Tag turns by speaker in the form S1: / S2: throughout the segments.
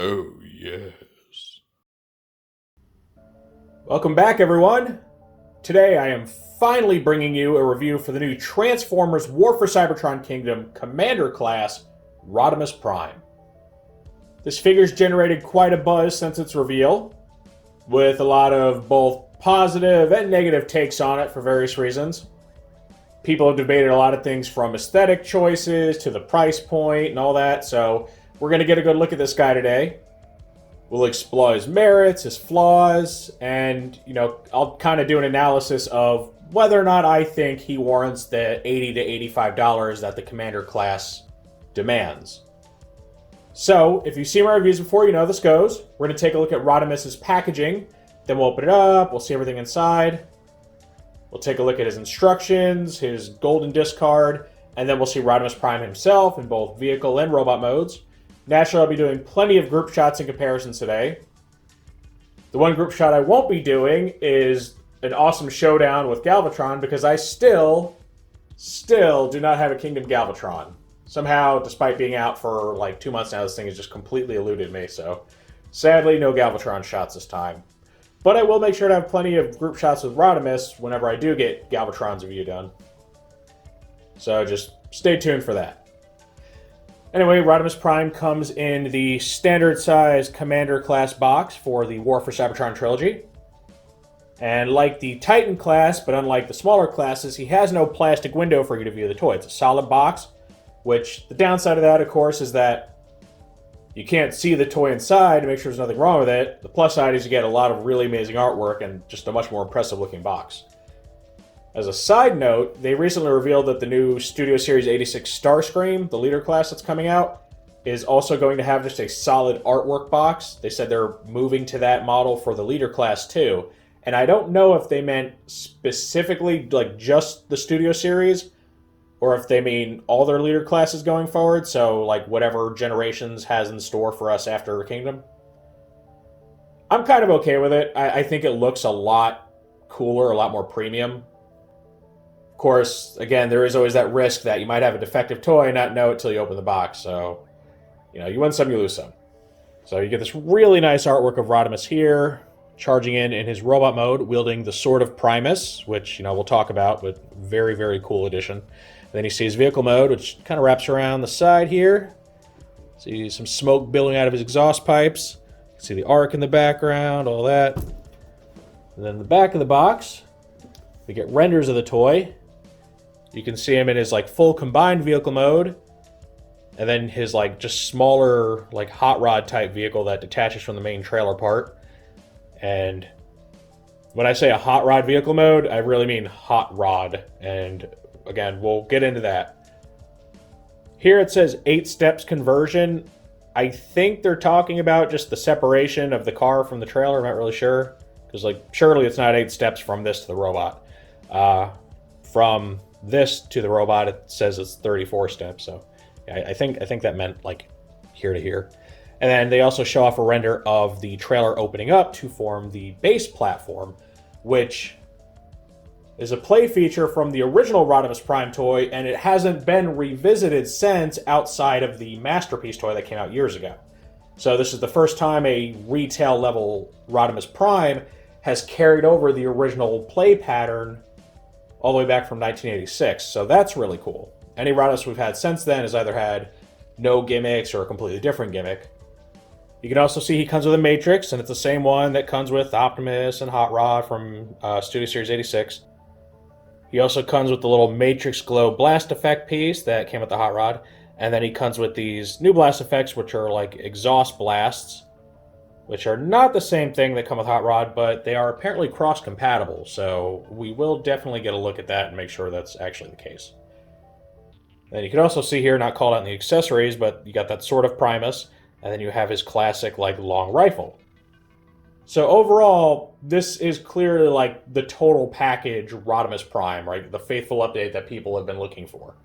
S1: Oh, yes.
S2: Welcome back, everyone. Today I am finally bringing you a review for the new Transformers War for Cybertron Kingdom Commander class, Rodimus Prime. This figure's generated quite a buzz since its reveal, with a lot of both positive and negative takes on it for various reasons. People have debated a lot of things from aesthetic choices to the price point and all that, so we're going to get a good look at this guy today. We'll explore his merits, his flaws, and, I'll kind of do an analysis of whether or not I think he warrants the $80 to $85 that the Commander class demands. So, if you've seen my reviews before, you know how this goes. We're going to take a look at Rodimus's packaging, then we'll open it up, we'll see everything inside. We'll take a look at his instructions, his golden disc card, and then we'll see Rodimus Prime himself in both vehicle and robot modes. Naturally, I'll be doing plenty of group shots and comparisons today. The one group shot I won't be doing is an awesome showdown with Galvatron, because I still do not have a Kingdom Galvatron. Somehow, despite being out for like 2 months now, this thing has just completely eluded me, so sadly, no Galvatron shots this time. But I will make sure to have plenty of group shots with Rodimus whenever I do get Galvatron's review done. So just stay tuned for that. Anyway, Rodimus Prime comes in the standard size Commander class box for the War for Cybertron trilogy. And like the Titan class, but unlike the smaller classes, he has no plastic window for you to view the toy. It's a solid box, which the downside of that, of course, is that you can't see the toy inside to make sure there's nothing wrong with it. The plus side is you get a lot of really amazing artwork and just a much more impressive looking box. As a side note, they recently revealed that the new Studio Series 86 Starscream, the leader class that's coming out, is also going to have just a solid artwork box. They said they're moving to that model for the leader class too. And I don't know if they meant specifically like just the Studio Series, or if they mean all their leader classes going forward, so like whatever Generations has in store for us after Kingdom. I'm kind of okay with it. I think it looks a lot cooler, a lot more premium. Of course, again, there is always that risk that you might have a defective toy and not know it till you open the box, so, you win some, you lose some. So you get this really nice artwork of Rodimus here, charging in his robot mode, wielding the Sword of Primus, which, we'll talk about, but very, very cool addition. Then you see his vehicle mode, which kind of wraps around the side here. See some smoke billowing out of his exhaust pipes. See the arc in the background, all that. And then the back of the box, we get renders of the toy. You can see him in his full combined vehicle mode, and then his just smaller hot rod type vehicle that detaches from the main trailer part. And when I say a hot rod vehicle mode, I really mean hot rod, and again, we'll get into that. Here it says 8 steps conversion. I think they're talking about just the separation of the car from the trailer. I'm not really sure, because surely it's not 8 steps from this to the robot. From this to the robot, it says it's 34 steps. So yeah, I think that meant here to here. And then they also show off a render of the trailer opening up to form the base platform, which is a play feature from the original Rodimus Prime toy, and it hasn't been revisited since outside of the Masterpiece toy that came out years ago. So this is the first time a retail level Rodimus Prime has carried over the original play pattern all the way back from 1986. So that's really cool. Any Rodimus we've had since then has either had no gimmicks or a completely different gimmick. You can also see he comes with a Matrix, and it's the same one that comes with Optimus and Hot Rod from Studio Series 86. He also comes with the little Matrix Glow blast effect piece that came with the Hot Rod. And then he comes with these new blast effects, which are exhaust blasts, which are not the same thing that come with Hot Rod, but they are apparently cross-compatible. So we will definitely get a look at that and make sure that's actually the case. Then you can also see here, not called out in the accessories, but you got that Sword of Primus, and then you have his classic long rifle. So overall, this is clearly the total package Rodimus Prime, right? The faithful update that people have been looking for.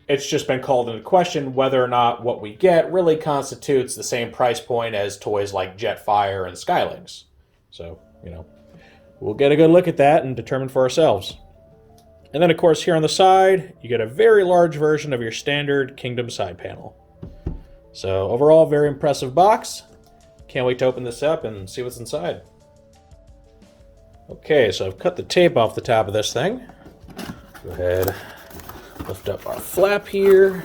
S2: It's just been called into question whether or not what we get really constitutes the same price point as toys like Jetfire and Skylynx. So, we'll get a good look at that and determine for ourselves. And then, of course, here on the side, you get a very large version of your standard Kingdom side panel. So overall, very impressive box. Can't wait to open this up and see what's inside. Okay, so I've cut the tape off the top of this thing. Go ahead, lift up our flap here.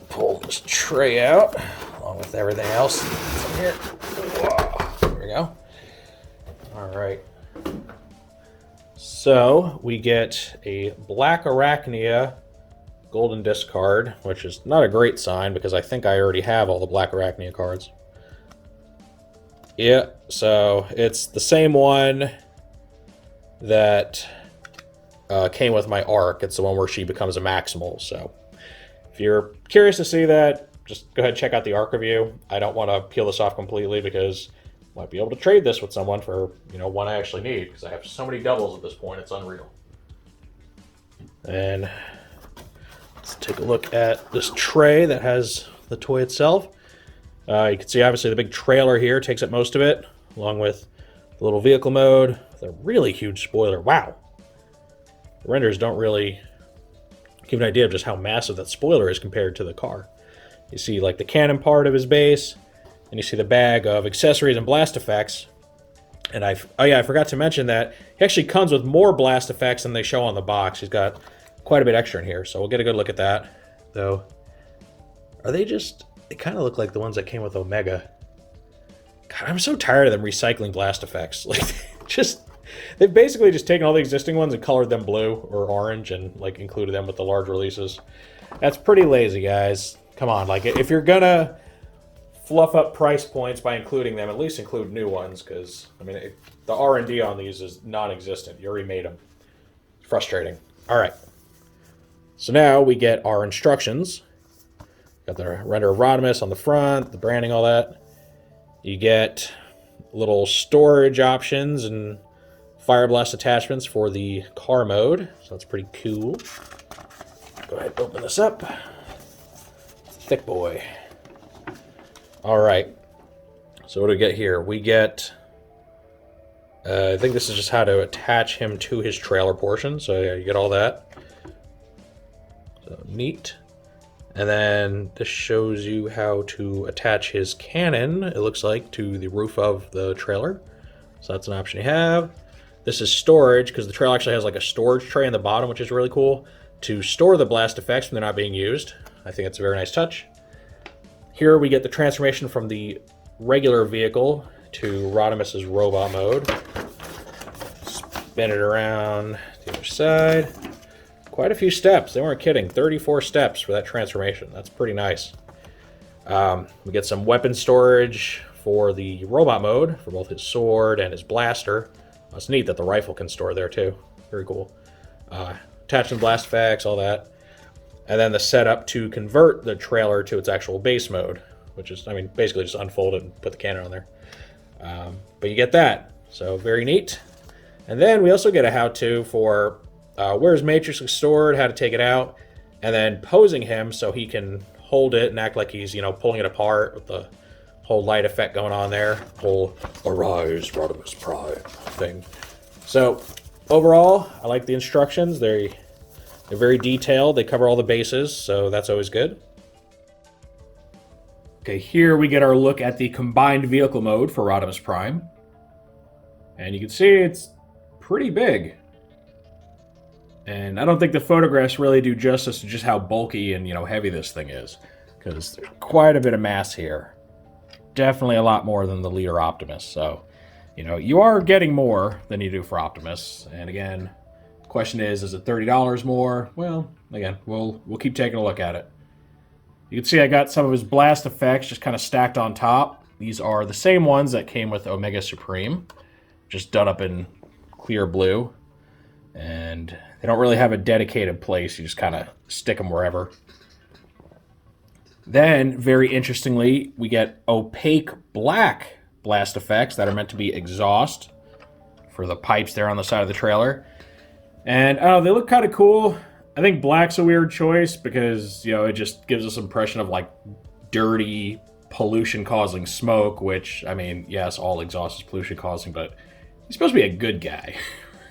S2: Pull this tray out, along with everything else that's in here. Whoa, there we go. All right. So we get a Black Arachnia Golden Disc card, which is not a great sign because I think I already have all the Black Arachnia cards. Yeah, so it's the same one that came with my arc. It's the one where she becomes a Maximal. So if you're curious to see that, just go ahead and check out the arc review. I don't want to peel this off completely because I might be able to trade this with someone for, one I actually need, because I have so many doubles at this point, it's unreal. And let's take a look at this tray that has the toy itself. You can see obviously the big trailer here takes up most of it, along with the little vehicle mode, with a really huge spoiler. Wow. The renders don't really give an idea of just how massive that spoiler is compared to the car. You see like the cannon part of his base, and you see the bag of accessories and blast effects. And I forgot to mention that he actually comes with more blast effects than they show on the box. He's got quite a bit extra in here, so we'll get a good look at that. Though, are they just... They kind of look like the ones that came with Omega. God, I'm so tired of them recycling blast effects. Like, they've basically just taken all the existing ones and colored them blue or orange and, included them with the large releases. That's pretty lazy, guys. Come on, if you're gonna fluff up price points by including them, at least include new ones, because, the R&D on these is non-existent. You already made them. It's frustrating. All right. So now we get our instructions. Got the render of Rodimus on the front, the branding, all that. You get little storage options and fire blast attachments for the car mode. So that's pretty cool. Go ahead and open this up. Thick boy. All right. So what do we get here? We get... I think this is just how to attach him to his trailer portion. So yeah, you get all that. So neat. And then this shows you how to attach his cannon, it looks like, to the roof of the trailer. So that's an option you have. This is storage, because the trailer actually has a storage tray in the bottom, which is really cool, to store the blast effects when they're not being used. I think it's a very nice touch. Here we get the transformation from the regular vehicle to Rodimus's robot mode. Spin it around the other side. Quite a few steps. They weren't kidding. 34 steps for that transformation. That's pretty nice. We get some weapon storage for the robot mode, for both his sword and his blaster. It's neat that the rifle can store there too. Very cool. Attaching blast effects, all that. And then the setup to convert the trailer to its actual base mode, which is, basically just unfold it and put the cannon on there. But you get that. So very neat. And then we also get a how-to for... where his matrix is stored, how to take it out, and then posing him so he can hold it and act like he's, pulling it apart with the whole light effect going on there. Whole Arise Rodimus Prime thing. So, overall, I like the instructions. They're very detailed. They cover all the bases, so that's always good. Okay, here we get our look at the combined vehicle mode for Rodimus Prime. And you can see it's pretty big. And I don't think the photographs really do justice to just how bulky and, heavy this thing is. Because there's quite a bit of mass here. Definitely a lot more than the leader Optimus. So, you are getting more than you do for Optimus. And again, the question is it $30 more? Well, again, we'll keep taking a look at it. You can see I got some of his blast effects just kind of stacked on top. These are the same ones that came with Omega Supreme. Just done up in clear blue. And... they don't really have a dedicated place. You just kind of stick them wherever. Then, very interestingly, we get opaque black blast effects that are meant to be exhaust for the pipes there on the side of the trailer. And, they look kind of cool. I think black's a weird choice because, it just gives us an impression of, dirty, pollution-causing smoke, which, yes, all exhaust is pollution-causing, but he's supposed to be a good guy,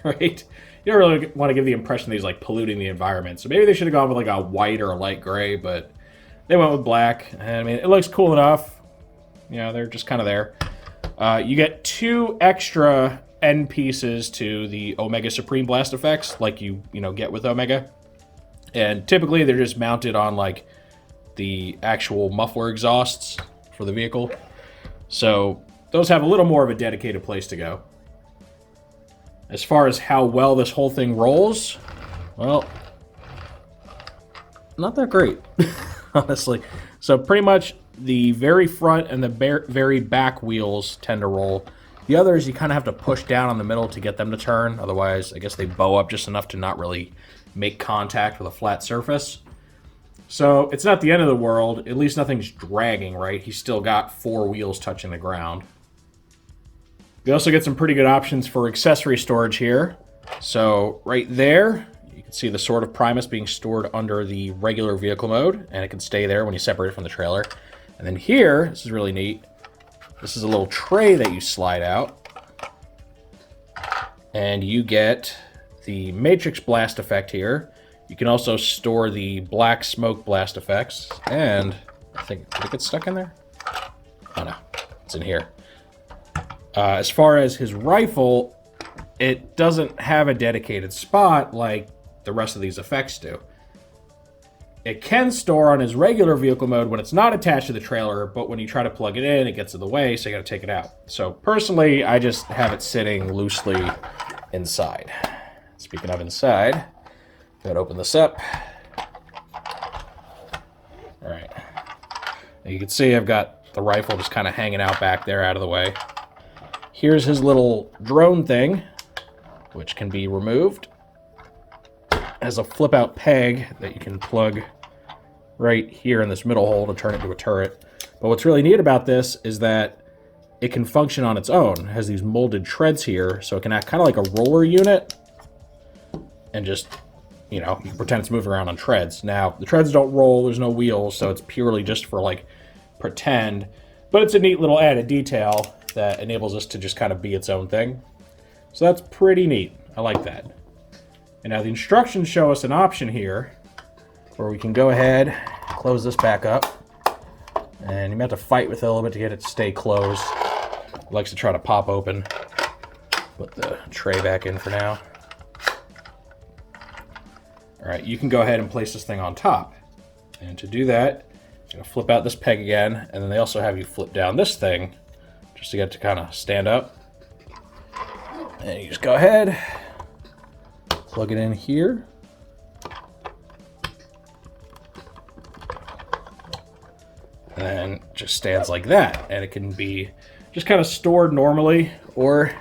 S2: right? You don't really want to give the impression that he's polluting the environment. So maybe they should have gone with a white or a light gray, but they went with black. And, I mean, it looks cool enough. You know, they're just kind of there. You get 2 extra end pieces to the Omega Supreme blast effects, like you get with Omega. And typically they're just mounted on like the actual muffler exhausts for the vehicle. So those have a little more of a dedicated place to go. As far as how well this whole thing rolls, well, not that great, honestly. So pretty much the very front and the very back wheels tend to roll. The others, you kind of have to push down on the middle to get them to turn. Otherwise, I guess they bow up just enough to not really make contact with a flat surface. So it's not the end of the world. At least nothing's dragging, right? He's still got 4 wheels touching the ground. We also get some pretty good options for accessory storage here. So right there, you can see the Sword of Primus being stored under the regular vehicle mode, and it can stay there when you separate it from the trailer. And then here, this is really neat. This is a little tray that you slide out, and you get the Matrix Blast effect here. You can also store the Black Smoke Blast effects, and I think, did it get stuck in there? Oh no, it's in here. As far as his rifle, it doesn't have a dedicated spot like the rest of these effects do. It can store on his regular vehicle mode when it's not attached to the trailer, but when you try to plug it in, it gets in the way, so you gotta take it out. So personally, I just have it sitting loosely inside. Speaking of inside, gotta open this up. All right. Now you can see I've got the rifle just kind of hanging out back there out of the way. Here's his little drone thing, which can be removed. Has a flip-out peg that you can plug right here in this middle hole to turn it into a turret. But what's really neat about this is that it can function on its own. It has these molded treads here, so it can act kind of like a roller unit and just, you know, you can pretend it's moving around on treads. Now, the treads don't roll, there's no wheels, so it's purely just for, like, pretend. But it's a neat little added detail that enables us to just kind of be its own thing. So that's pretty neat. I like that. And now the instructions show us an option here where we can go ahead, close this back up, and you might have to fight with it a little bit to get it to stay closed. It likes to try to pop open. Put the tray back in for now. All right, you can go ahead and place this thing on top. And to do that, you're gonna flip out this peg again, and then they also have you flip down this thing just to get it to kind of stand up. And you just go ahead, plug it in here. And then it just stands like that. And it can be just kind of stored normally, or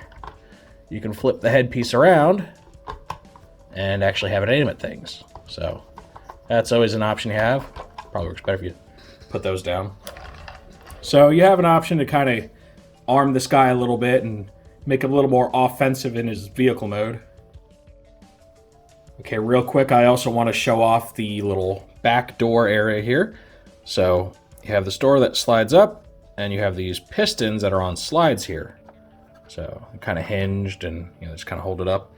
S2: you can flip the headpiece around and actually have it aim at things. So that's always an option you have. Probably works better if you put those down. So you have an option to kind of arm this guy a little bit and make him a little more offensive in his vehicle mode. Okay, real quick, I also want to show off the little back door area here. So you have this door that slides up, and you have these pistons that are on slides here. So they're kind of hinged, and you know, just kind of hold it up.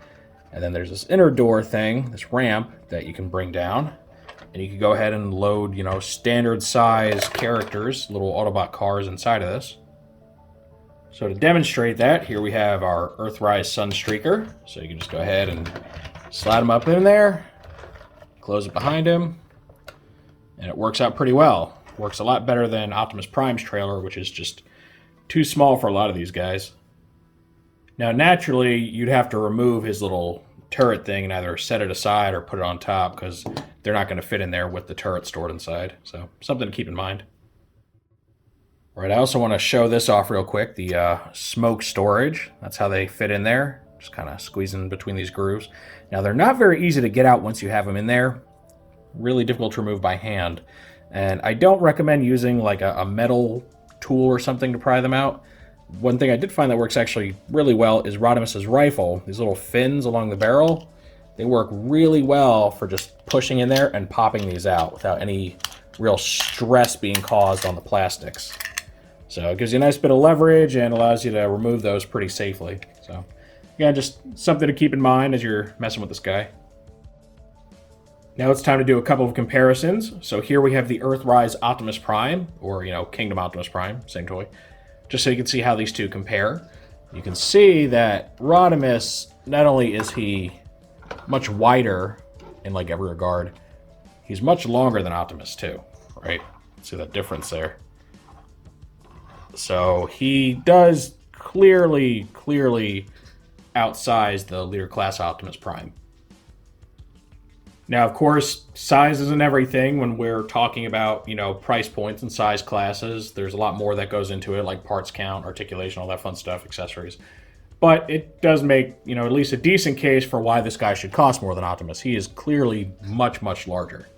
S2: And then there's this inner door thing, this ramp that you can bring down, and you can go ahead and load, you know, standard size characters, little Autobot cars inside of this. So to demonstrate that, here we have our Earthrise Sunstreaker. So you can just go ahead and slide him up in there, close it behind him, and it works out pretty well. Works a lot better than Optimus Prime's trailer, which is just too small for a lot of these guys. Now, naturally, you'd have to remove his little turret thing and either set it aside or put it on top, because they're not going to fit in there with the turret stored inside. So, something to keep in mind. All right, I also want to show this off real quick, the smoke storage. That's how they fit in there, just kind of squeezing between these grooves. Now, they're not very easy to get out once you have them in there. Really difficult to remove by hand. And I don't recommend using like a metal tool or something to pry them out. One thing I did find that works actually really well is Rodimus's rifle. These little fins along the barrel, they work really well for just pushing in there and popping these out without any real stress being caused on the plastics. So it gives you a nice bit of leverage and allows you to remove those pretty safely. So again, just something to keep in mind as you're messing with this guy. Now it's time to do a couple of comparisons. So here we have the Earthrise Optimus Prime, or, Kingdom Optimus Prime, same toy. Just so you can see how these two compare. You can see that Rodimus, not only is he much wider in like every regard, he's much longer than Optimus too, right? See that difference there? So he does clearly outsize the leader class Optimus Prime. Now, of course, size isn't everything when we're talking about, price points and size classes. There's a lot more that goes into it, like parts count, articulation, all that fun stuff, accessories. But it does make, at least a decent case for why this guy should cost more than Optimus. He is clearly much larger.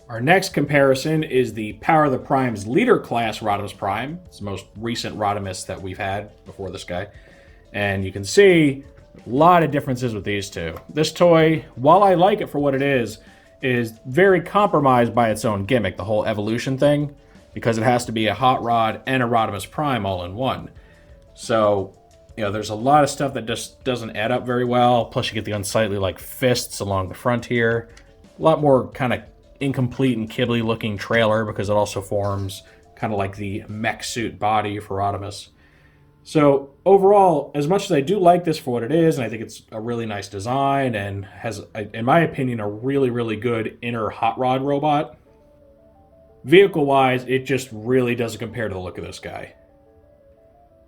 S2: Our next comparison is the Power of the Prime's leader class Rodimus Prime. It's the most recent Rodimus that we've had before this guy. And you can see a lot of differences with these two. This toy, while I like it for what it is very compromised by its own gimmick, the whole evolution thing, because it has to be a hot rod and a Rodimus Prime all in one. So, there's a lot of stuff that just doesn't add up very well. Plus you get the unsightly like fists along the front here. A lot more kind of incomplete and kiddly looking trailer because it also forms kind of like the mech suit body for Rodimus. So overall, as much as I do like this for what it is, and I think it's a really nice design and has, in my opinion, a really good inner hot rod robot, vehicle-wise, it just really doesn't compare to the look of this guy.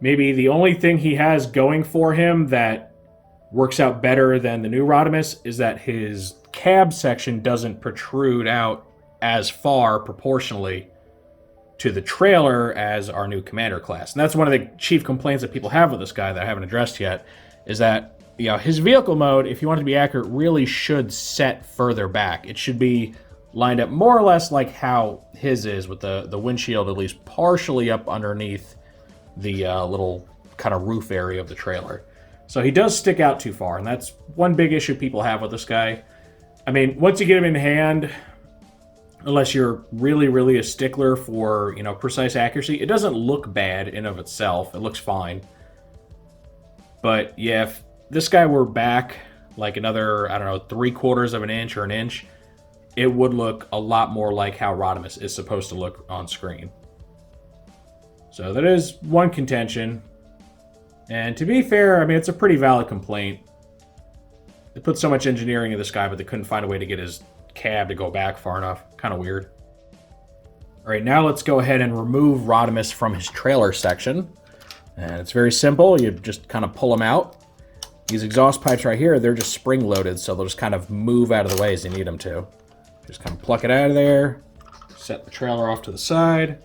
S2: Maybe the only thing he has going for him that works out better than the new Rodimus is that his cab section doesn't protrude out as far proportionally to the trailer as our new Commander class. And that's one of the chief complaints that people have with this guy that I haven't addressed yet, is that his vehicle mode, if you want it to be accurate, really should set further back. It should be lined up more or less like how his is, with the windshield at least partially up underneath the little kind of roof area of the trailer. So he does stick out too far, and that's one big issue people have with this guy. I mean, once you get him in hand, unless you're really a stickler for, precise accuracy, it doesn't look bad in of itself. It looks fine. But yeah, if this guy were back like another, 3/4 of an inch or an inch, it would look a lot more like how Rodimus is supposed to look on screen. So that is one contention. And to be fair, I mean, it's a pretty valid complaint. They put so much engineering in this guy, but they couldn't find a way to get his cab to go back far enough. Kind of weird. All right, now let's go ahead and remove Rodimus from his trailer section. And it's very simple. You just kind of pull him out. These exhaust pipes right here, they're just spring-loaded, so they'll just kind of move out of the way as you need them to. Just kind of pluck it out of there. Set the trailer off to the side.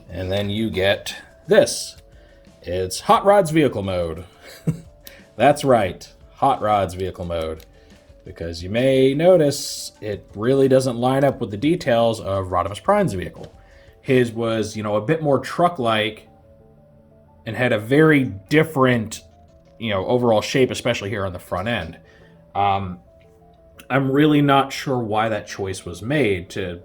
S2: And then you get this. It's Hot Rod's vehicle mode. That's right, Hot Rod's vehicle mode. Because you may notice it really doesn't line up with the details of Rodimus Prime's vehicle. His was, a bit more truck-like and had a very different, overall shape, especially here on the front end. I'm really not sure why that choice was made to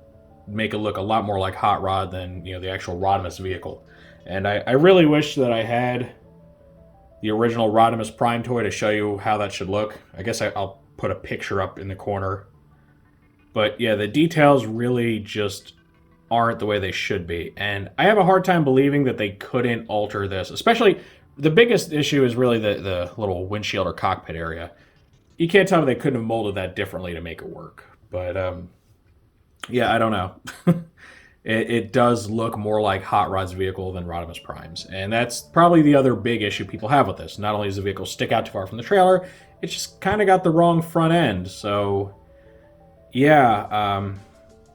S2: make it look a lot more like Hot Rod than, the actual Rodimus vehicle. And I really wish that I had the original Rodimus Prime toy to show you how that should look. I guess I'll put a picture up in the corner. But yeah, the details really just aren't the way they should be. And I have a hard time believing that they couldn't alter this. Especially, the biggest issue is really the little windshield or cockpit area. You can't tell me they couldn't have molded that differently to make it work. But, yeah, I don't know. It does look more like Hot Rod's vehicle than Rodimus Prime's. And that's probably the other big issue people have with this. Not only does the vehicle stick out too far from the trailer, it's just kind of got the wrong front end. So, yeah.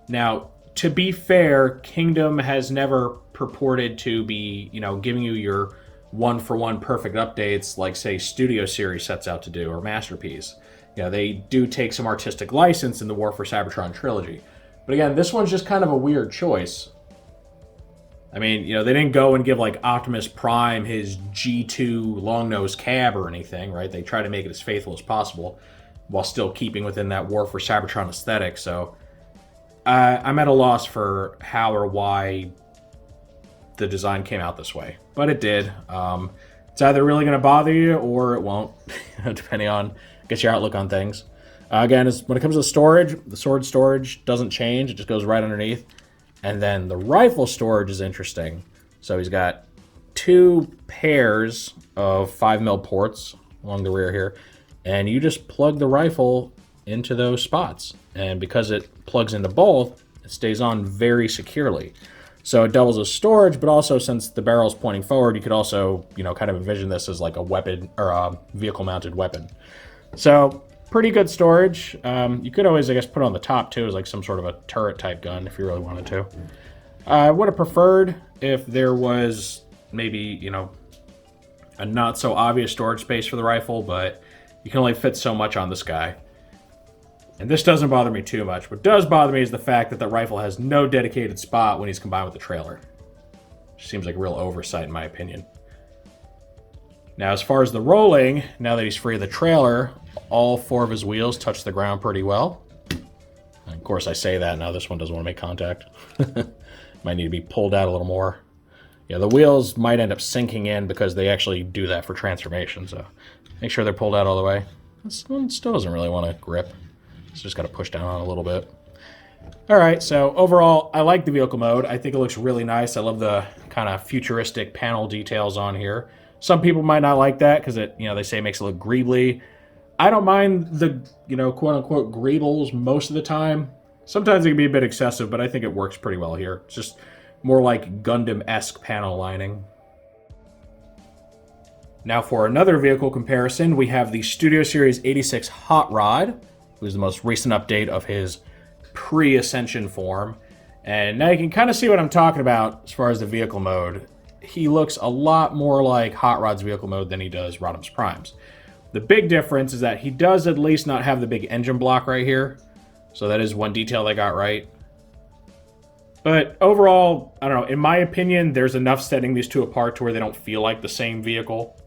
S2: Now, to be fair, Kingdom has never purported to be, giving you your one-for-one perfect updates like, say, Studio Series sets out to do, or Masterpiece. They do take some artistic license in the War for Cybertron trilogy. But again, this one's just kind of a weird choice. I mean, they didn't go and give, like, Optimus Prime his G2 long-nose cab or anything, right? They try to make it as faithful as possible while still keeping within that War for Cybertron aesthetic. So I'm at a loss for how or why the design came out this way. But it did. It's either really going to bother you or it won't, depending on, I guess, your outlook on things. Again, when it comes to storage, the sword storage doesn't change. It just goes right underneath. And then the rifle storage is interesting. So he's got 2 pairs of 5mm ports along the rear here. And you just plug the rifle into those spots. And because it plugs into both, it stays on very securely. So it doubles as storage, but also since the barrel's pointing forward, you could also, kind of envision this as like a weapon or a vehicle-mounted weapon. So pretty good storage. You could always, I guess, put it on the top too as like some sort of a turret-type gun if you really wanted to. I would have preferred if there was maybe, a not-so-obvious storage space for the rifle, but you can only fit so much on this guy. And this doesn't bother me too much. What does bother me is the fact that the rifle has no dedicated spot when he's combined with the trailer. Which seems like a real oversight in my opinion. Now, as far as the rolling, now that he's free of the trailer, all 4 of his wheels touch the ground pretty well. And of course, I say that now this one doesn't want to make contact. Might need to be pulled out a little more. Yeah, the wheels might end up sinking in because they actually do that for transformation, so make sure they're pulled out all the way. This one still doesn't really want to grip. It's just got to push down on it a little bit. All right, so overall, I like the vehicle mode. I think it looks really nice. I love the kind of futuristic panel details on here. Some people might not like that because it, they say it makes it look greebly. I don't mind the, quote-unquote greebles most of the time. Sometimes it can be a bit excessive, but I think it works pretty well here. It's just more like Gundam-esque panel lining. Now for another vehicle comparison, we have the Studio Series 86 Hot Rod, who's the most recent update of his pre-Ascension form. And now you can kind of see what I'm talking about as far as the vehicle mode. He looks a lot more like Hot Rod's vehicle mode than he does Rodimus Prime's. The big difference is that he does at least not have the big engine block right here. So that is one detail they got right. But overall, I don't know, in my opinion, there's enough setting these two apart to where they don't feel like the same vehicle.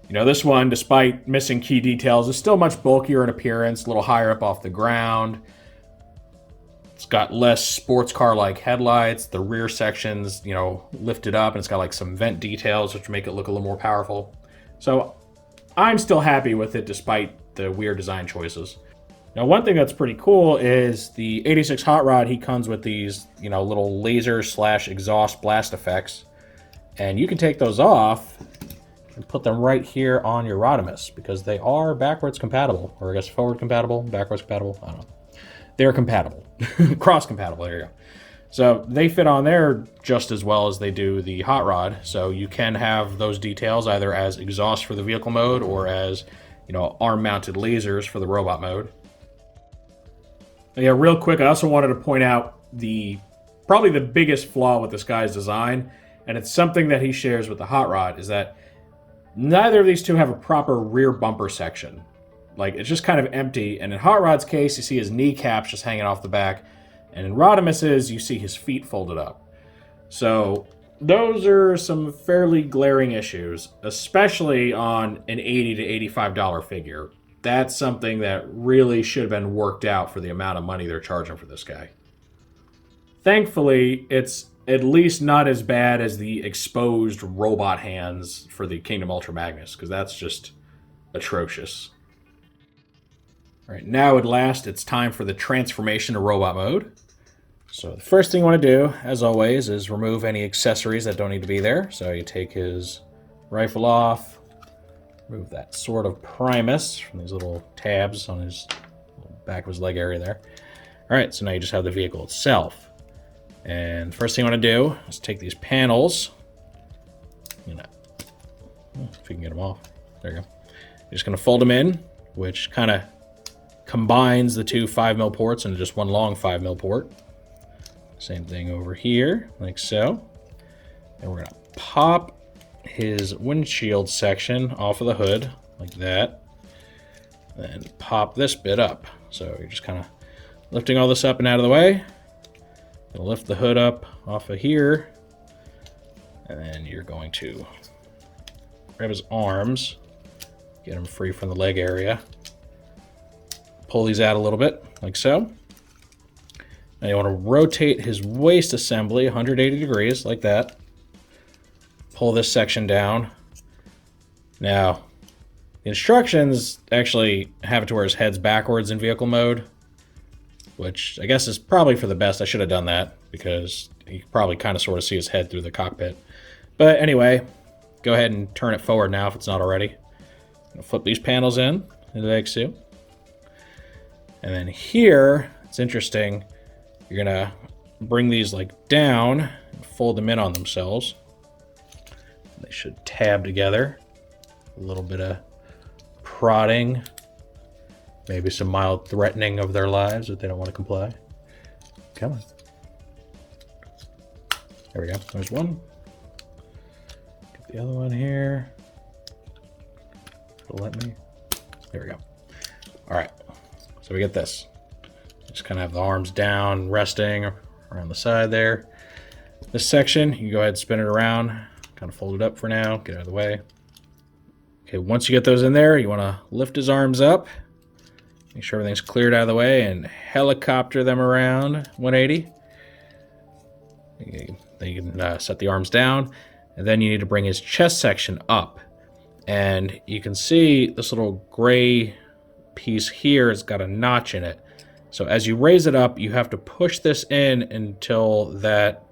S2: This one, despite missing key details, is still much bulkier in appearance, a little higher up off the ground. It's got less sports car-like headlights. The rear section's, lifted up, and it's got like some vent details, which make it look a little more powerful. So I'm still happy with it, despite the weird design choices. Now, one thing that's pretty cool is the 86 Hot Rod, he comes with these, little laser/exhaust blast effects. And you can take those off and put them right here on your Rodimus because they are backwards compatible, or I guess forward compatible, backwards compatible, I don't know. They're compatible, cross compatible, there you go. So they fit on there just as well as they do the Hot Rod. So you can have those details either as exhaust for the vehicle mode or as, arm mounted lasers for the robot mode. Yeah, real quick, I also wanted to point out probably the biggest flaw with this guy's design, and it's something that he shares with the Hot Rod, is that neither of these two have a proper rear bumper section. Like, it's just kind of empty, and in Hot Rod's case, you see his kneecaps just hanging off the back, and in Rodimus's, you see his feet folded up. So, those are some fairly glaring issues, especially on an $80 to $85 figure. That's something that really should have been worked out for the amount of money they're charging for this guy. Thankfully, it's at least not as bad as the exposed robot hands for the Kingdom Ultra Magnus, because that's just atrocious. All right, now at last, it's time for the transformation to robot mode. So the first thing you want to do, as always, is remove any accessories that don't need to be there. So you take his rifle off, remove that Sword of Primus from these little tabs on his back of his leg area there. All right, so now you just have the vehicle itself. And first thing you want to do is take these panels, if you can get them off, there you go. You're just going to fold them in, which kind of combines the two 5mm ports into just one long 5mm port. Same thing over here, like so. And we're going to pop his windshield section off of the hood, like that. And pop this bit up. So you're just kind of lifting all this up and out of the way. Gonna lift the hood up off of here, and then you're going to grab his arms, get him free from the leg area, pull these out a little bit, like so. Now you want to rotate his waist assembly 180 degrees, like that. Pull this section down, Now, the instructions actually have it to where his head's backwards in vehicle mode, which I guess is probably for the best. I should have done that because you can probably kind of sort of see his head through the cockpit. But anyway, go ahead and turn it forward now if it's not already. I'm gonna flip these panels in into the X2. And then here, it's interesting, you're gonna bring these like down and fold them in on themselves. They should tab together. A little bit of prodding, maybe some mild threatening of their lives if they don't want to comply. Come on. There we go. There's one. Get the other one here. It'll let me. There we go. All right. So we get this. Just kind of have the arms down, resting around the side there. This section, you can go ahead and spin it around. Kind of fold it up for now. Get out of the way. Okay, once you get those in there, you want to lift his arms up. Make sure everything's cleared out of the way and helicopter them around 180. Then you can set the arms down. And then you need to bring his chest section up. And you can see this little gray piece here has got a notch in it. So as you raise it up, you have to push this in until that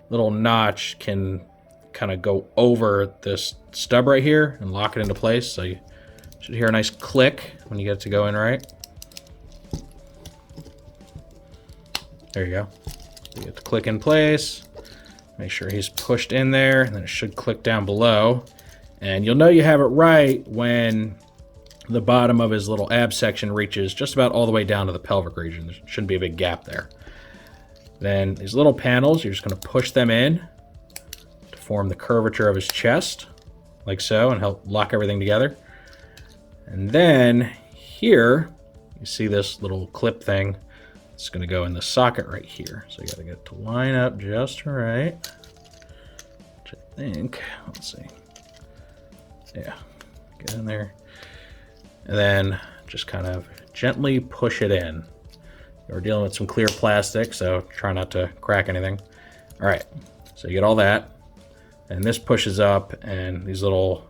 S2: little notch can kind of go over this stub right here and lock it into place. So you should hear a nice click when you get it to go in right. There you go. You get the click in place. Make sure he's pushed in there, and then it should click down below. And you'll know you have it right when the bottom of his little ab section reaches just about all the way down to the pelvic region. There shouldn't be a big gap there. Then these little panels, you're just going to push them in to form the curvature of his chest, like so, and help lock everything together. And then here, you see this little clip thing. It's going to go in the socket right here. So you got to get it to line up just right. Which I think, let's see. Yeah, get in there. And then just kind of gently push it in. We're dealing with some clear plastic, so try not to crack anything. All right, so you get all that. And this pushes up, and these little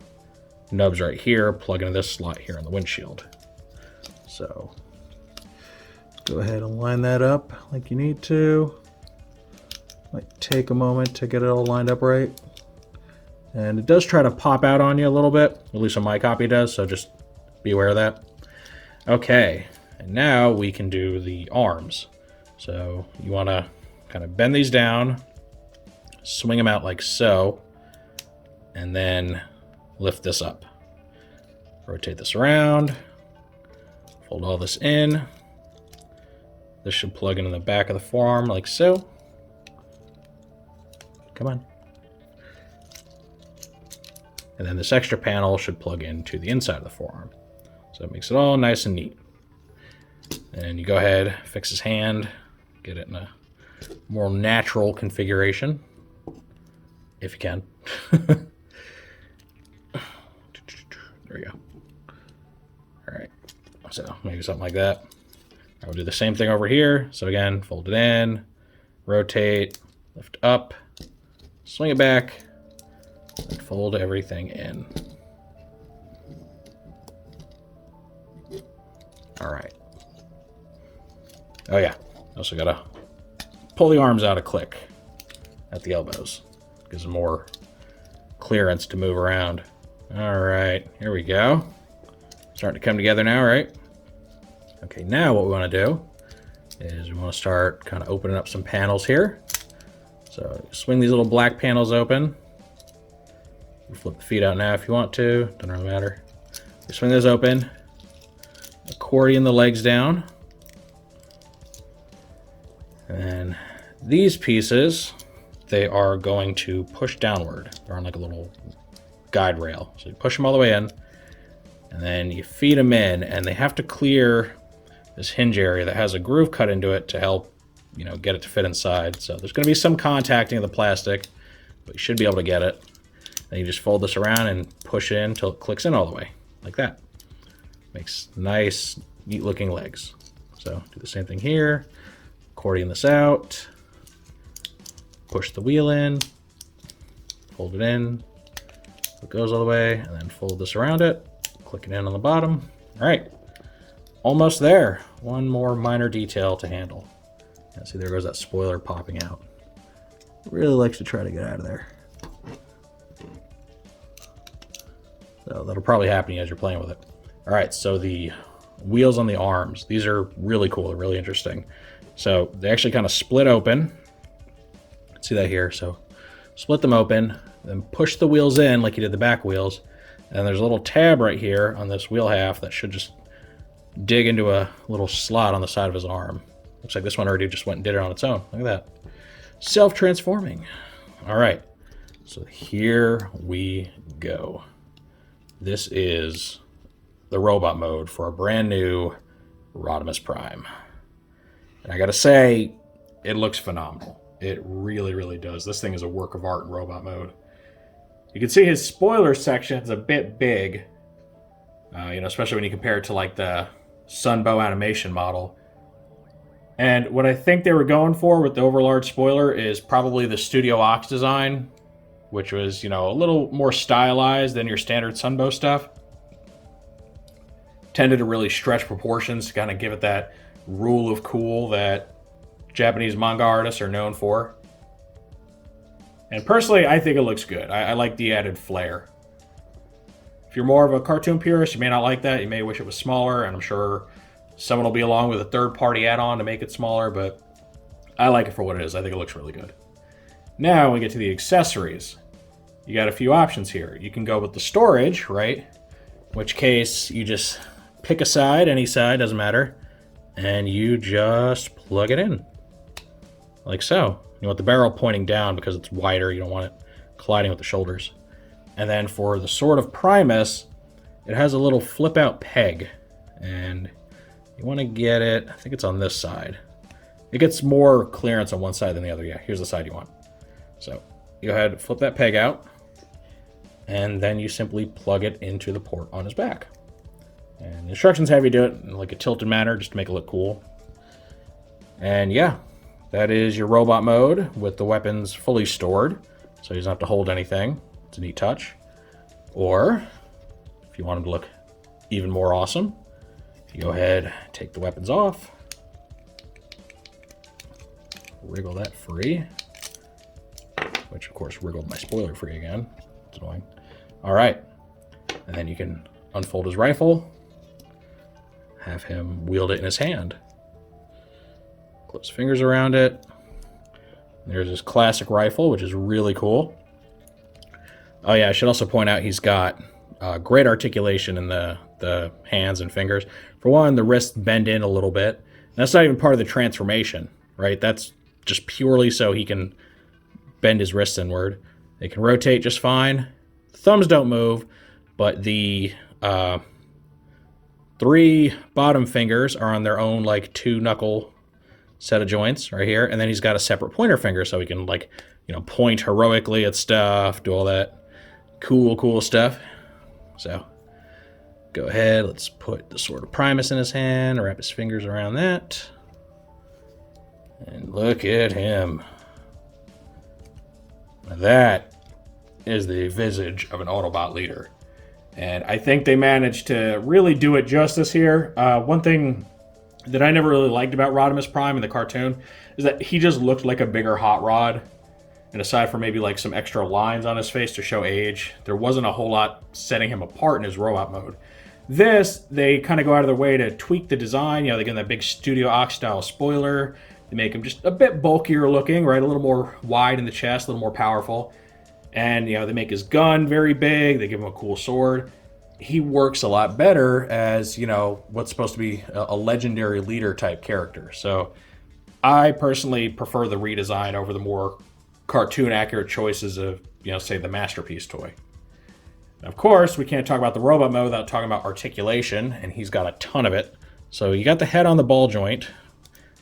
S2: nubs right here plug into this slot here on the windshield. So go ahead and line that up like you need to. Might take a moment to get it all lined up right. And it does try to pop out on you a little bit, at least on my copy does, so just be aware of that. Okay, and now we can do the arms. So you want to kind of bend these down, swing them out like so, and then lift this up. Rotate this around, fold all this in. This should plug into the back of the forearm like so. Come on. And then this extra panel should plug into the inside of the forearm. So it makes it all nice and neat. And you go ahead, fix his hand, get it in a more natural configuration, if you can. There we go. All right, so maybe something like that. I will do the same thing over here. So again, fold it in, rotate, lift up, swing it back, and fold everything in. All right. Oh yeah, also gotta pull the arms out a click at the elbows. Gives them more clearance to move around. All right, here we go. Starting to come together now, right? Okay, now what we want to do is we want to start kind of opening up some panels here. So swing these little black panels open. You flip the feet out now if you want to, doesn't really matter. You swing those open, accordion the legs down. And then these pieces, they are going to push downward. They're on like a little guide rail. So you push them all the way in, and then you feed them in, and they have to clear this hinge area that has a groove cut into it to help, you know, get it to fit inside. So there's going to be some contacting of the plastic, but you should be able to get it. Then you just fold this around and push in until it clicks in all the way, like that. Makes nice, neat looking legs. So do the same thing here. Accordion this out. Push the wheel in. Fold it in.
S3: So it goes all the way, and then fold this around it, click it in on the bottom. All right, almost there. One more minor detail to handle. Yeah, see, there goes that spoiler popping out. Really likes to try to get out of there. So that'll probably happen as you're playing with it. All right, so the wheels on the arms, these are really cool, they're really interesting. So they actually kind of split open. See that here? So split them open, then push the wheels in like you did the back wheels. And there's a little tab right here on this wheel half that should just dig into a little slot on the side of his arm. Looks like this one already just went and did it on its own. Look at that. Self-transforming. All right, so here we go. This is the robot mode for a brand new Rodimus Prime. And I gotta say, it looks phenomenal. It really, really does. This thing is a work of art in robot mode. You can see his spoiler section's a bit big, especially when you compare it to like the Sunbow animation model. And what I think they were going for with the overlarge spoiler is probably the Studio Ox design, which was, a little more stylized than your standard Sunbow stuff. Tended to really stretch proportions to kind of give it that rule of cool that Japanese manga artists are known for. And personally, I think it looks good. I like the added flair. If you're more of a cartoon purist, you may not like that. You may wish it was smaller, and I'm sure someone will be along with a third-party add-on to make it smaller, but I like it for what it is. I think it looks really good. Now we get to the accessories. You got a few options here. You can go with the storage, right? In which case, you just pick a side, any side, doesn't matter, and you just plug it in, like so. You want the barrel pointing down because it's wider. You don't want it colliding with the shoulders. And then for the Sword of Primus, it has a little flip-out peg, and you want to get it, I think it's on this side. It gets more clearance on one side than the other. Yeah, here's the side you want. So you go ahead, flip that peg out, and then you simply plug it into the port on his back. And the instructions have you do it in like a tilted manner just to make it look cool. And yeah, that is your robot mode with the weapons fully stored, so he doesn't have to hold anything. It's a neat touch. Or, if you want him to look even more awesome, you go ahead, take the weapons off, wriggle that free, which of course wriggled my spoiler free again. It's annoying. All right, and then you can unfold his rifle, have him wield it in his hand. Close fingers around it. There's his classic rifle, which is really cool. Oh yeah, I should also point out he's got great articulation in the hands and fingers. For one, the wrists bend in a little bit. And that's not even part of the transformation, right? That's just purely so he can bend his wrists inward. They can rotate just fine. The thumbs don't move, but the 3 bottom fingers are on their own like 2-knuckle set of joints right here. And then he's got a separate pointer finger so he can point heroically at stuff, do all that cool stuff. So go ahead, let's put the Sword of Primus in his hand, wrap his fingers around that. And look at him. That is the visage of an Autobot leader. And I think they managed to really do it justice here. One thing that I never really liked about Rodimus Prime in the cartoon is that he just looked like a bigger Hot Rod. And aside from maybe like some extra lines on his face to show age, there wasn't a whole lot setting him apart in his robot mode. This, they kind of go out of their way to tweak the design. They get that big Studio Ox style spoiler. They make him just a bit bulkier looking, right? A little more wide in the chest, a little more powerful. And, they make his gun very big. They give him a cool sword. He works a lot better as, what's supposed to be a legendary leader type character. So I personally prefer the redesign over the more cartoon accurate choices of, say the Masterpiece toy. Of course, we can't talk about the robot mode without talking about articulation, and he's got a ton of it. So you got the head on the ball joint,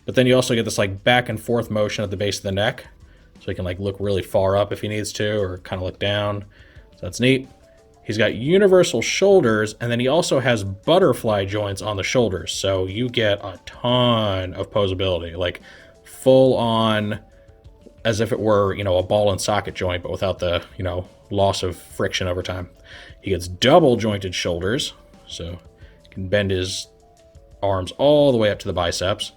S3: but then you also get this like back and forth motion at the base of the neck. So he can like look really far up if he needs to, or kind of look down. So that's neat. He's got universal shoulders, and then he also has butterfly joints on the shoulders. So you get a ton of posability, like full on as if it were, a ball and socket joint, but without the, loss of friction over time. He gets double jointed shoulders, so he can bend his arms all the way up to the biceps.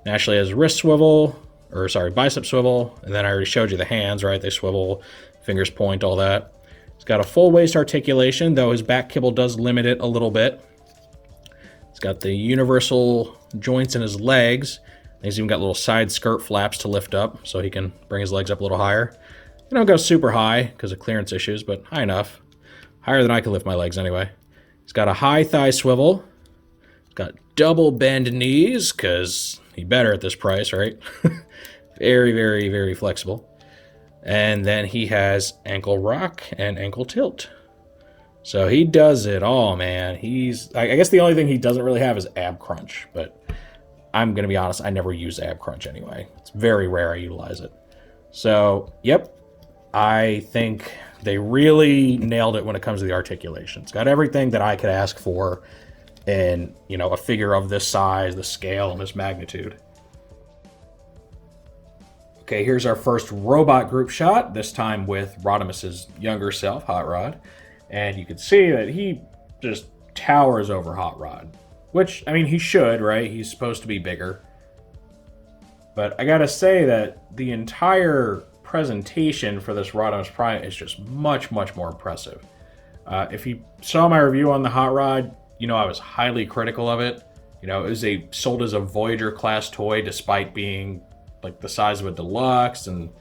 S3: Naturally has wrist swivel, bicep swivel, and then I already showed you the hands, right? They swivel, fingers point, all that. He's got a full waist articulation, though his back kibble does limit it a little bit. He's got the universal joints in his legs. He's even got little side skirt flaps to lift up, so he can bring his legs up a little higher. They don't go super high because of clearance issues, but high enough. Higher than I can lift my legs anyway. He's got a high thigh swivel. He's got double bend knees, because he better at this price, right? Very, very, very flexible. And then he has ankle rock and ankle tilt. So he does it all, man. I guess the only thing he doesn't really have is ab crunch, but I'm going to be honest, I never use ab crunch anyway. It's very rare I utilize it. So, yep, I think they really nailed it when it comes to the articulation. It's got everything that I could ask for in, a figure of this size, the scale, and this magnitude. Okay, here's our first robot group shot, this time with Rodimus's younger self, Hot Rod. And you can see that he just towers over Hot Rod. Which, he should, right? He's supposed to be bigger. But I gotta say that the entire presentation for this Rodimus Prime is just much, much more impressive. If you saw my review on the Hot Rod, I was highly critical of it. It was sold as a Voyager class toy despite being like the size of a deluxe, and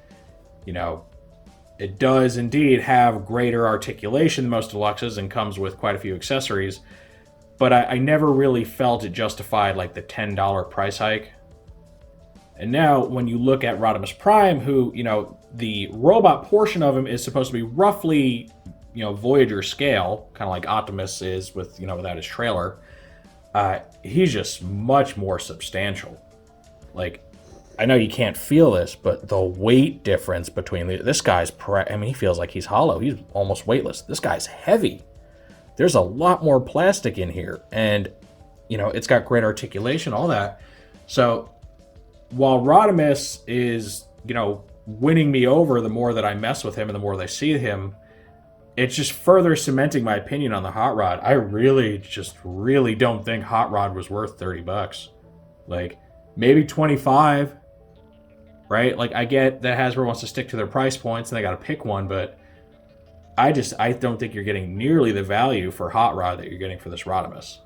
S3: it does indeed have greater articulation than most deluxes and comes with quite a few accessories. But I never really felt it justified like the $10 price hike. And now when you look at Rodimus Prime, who, the robot portion of him is supposed to be roughly, Voyager scale, kind of like Optimus is with, without his trailer, he's just much more substantial. Like, I know you can't feel this, but the weight difference between this guy's, he feels like he's hollow. He's almost weightless. This guy's heavy. There's a lot more plastic in here, and it's got great articulation, all that. So while Rodimus is winning me over the more that I mess with him and the more that I see him, it's just further cementing my opinion on the Hot Rod. I really don't think Hot Rod was worth $30. Like, maybe 25, right? Like, I get that Hasbro wants to stick to their price points and they got to pick one, but I don't think you're getting nearly the value for Hot Rod that you're getting for this Rodimus.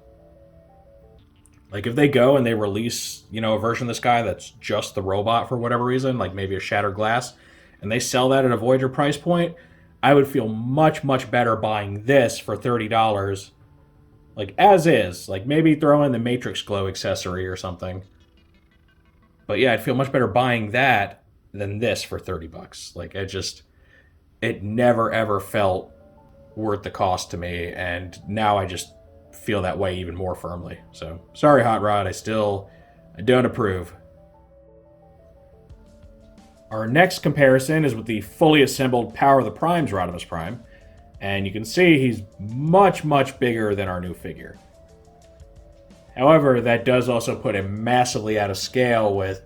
S3: Like, if they go and they release, a version of this guy that's just the robot for whatever reason, like maybe a shattered glass, and they sell that at a Voyager price point, I would feel much, much better buying this for $30. Like, as is. Like, maybe throw in the Matrix Glow accessory or something. But yeah, I'd feel much better buying that than this for $30. Like, it never ever felt worth the cost to me, and now I just feel that way even more firmly. So, sorry, Hot Rod, I don't approve. Our next comparison is with the fully assembled Power of the Primes Rodimus Prime, and you can see he's much, much bigger than our new figure. However, that does also put him massively out of scale with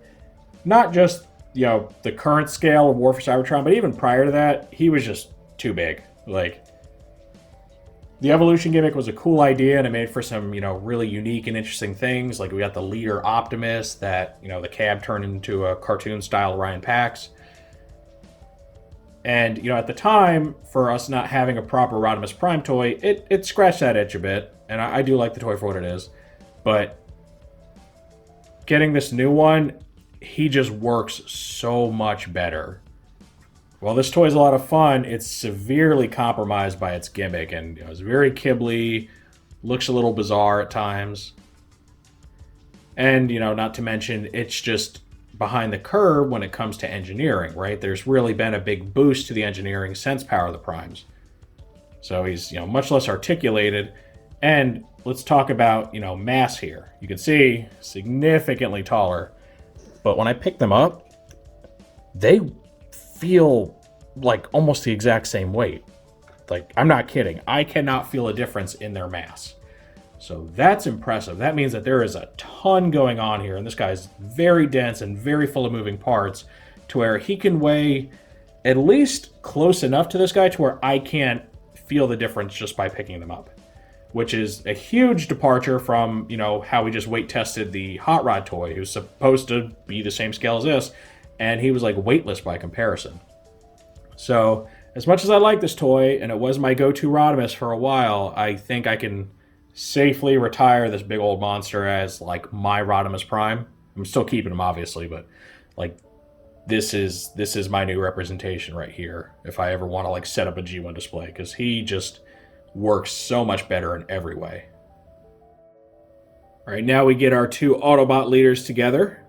S3: not just, the current scale of War for Cybertron, but even prior to that, he was just too big. Like, the evolution gimmick was a cool idea, and it made for some, really unique and interesting things. Like, we got the leader Optimus that, the cab turned into a cartoon-style Ryan Pax. And, at the time, for us not having a proper Rodimus Prime toy, it scratched that itch a bit. And I do like the toy for what it is. But getting this new one, he just works so much better. While this toy is a lot of fun, it's severely compromised by its gimmick, and it's very kibbly, looks a little bizarre at times. And, not to mention, it's just behind the curve when it comes to engineering, right? There's really been a big boost to the engineering since Power of the Primes. So he's, much less articulated. And let's talk about, mass here. You can see significantly taller. But when I pick them up, they feel like almost the exact same weight. Like, I'm not kidding. I cannot feel a difference in their mass. So that's impressive. That means that there is a ton going on here, and this guy's very dense and very full of moving parts to where he can weigh at least close enough to this guy to where I can't feel the difference just by picking them up, which is a huge departure from, you know, how we just weight tested the Hot Rod toy, who's supposed to be the same scale as this, and he was like weightless by comparison. So as much as I like this toy, and it was my go-to Rodimus for a while, I think I can safely retire this big old monster as like my Rodimus Prime. I'm still keeping him, obviously, but like this is my new representation right here if I ever want to like set up a G1 display, because he just works so much better in every way. All right, now we get our two Autobot leaders together.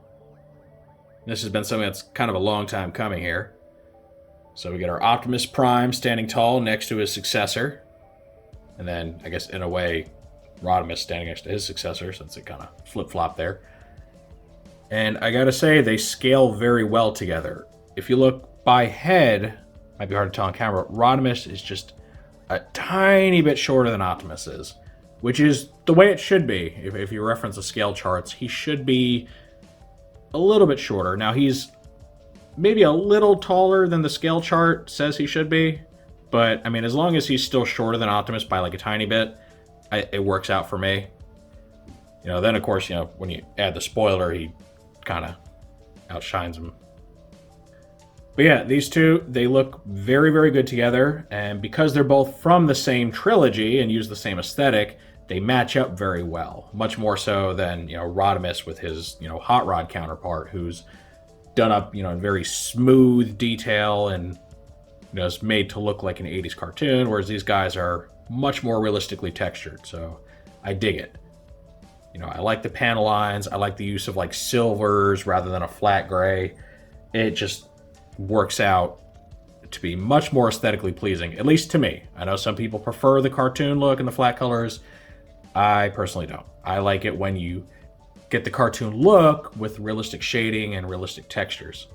S3: This has been something that's kind of a long time coming here. So we get our Optimus Prime standing tall next to his successor. And then, I guess, in a way, Rodimus standing next to his successor, since it kind of flip-flopped there. And I gotta say, they scale very well together. If you look by head, might be hard to tell on camera, Rodimus is just a tiny bit shorter than Optimus is, which is the way it should be. If you reference the scale charts, he should be a little bit shorter. Now, he's maybe a little taller than the scale chart says he should be, but I mean, as long as he's still shorter than Optimus by like a tiny bit, it works out for me. You know, then of course, you know, when you add the spoiler, he kind of outshines him. But yeah, these two, they look very, very good together, and because they're both from the same trilogy and use the same aesthetic, they match up very well. Much more so than, you know, Rodimus with his, you know, Hot Rod counterpart, who's done up, you know, in very smooth detail and, you know, is made to look like an 80s cartoon, whereas these guys are much more realistically textured, so I dig it. You know, I like the panel lines, I like the use of like silvers rather than a flat gray. It just works out to be much more aesthetically pleasing, at least to me. I know some people prefer the cartoon look and the flat colors. I personally don't. I like it when you get the cartoon look with realistic shading and realistic textures.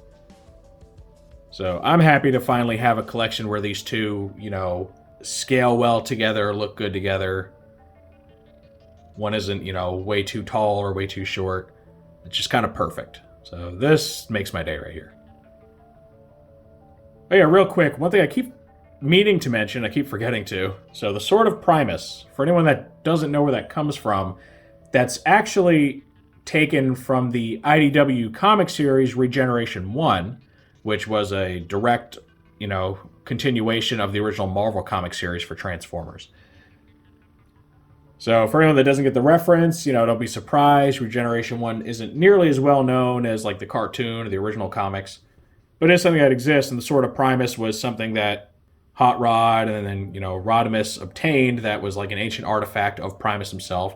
S3: So I'm happy to finally have a collection where these two, you know, scale well together, look good together. One isn't, you know, way too tall or way too short. It's just kind of perfect. So this makes my day right here. Oh yeah, real quick, one thing I keep meaning to mention, I keep forgetting to. So the Sword of Primus, for anyone that doesn't know where that comes from, that's actually taken from the IDW comic series Regeneration 1, which was a direct, you know, continuation of the original Marvel comic series for Transformers. So for anyone that doesn't get the reference, you know, don't be surprised. Regeneration 1 isn't nearly as well known as like the cartoon or the original comics, but it's something that exists, and the Sword of Primus was something that Hot Rod and then, you know, Rodimus obtained that was like an ancient artifact of Primus himself,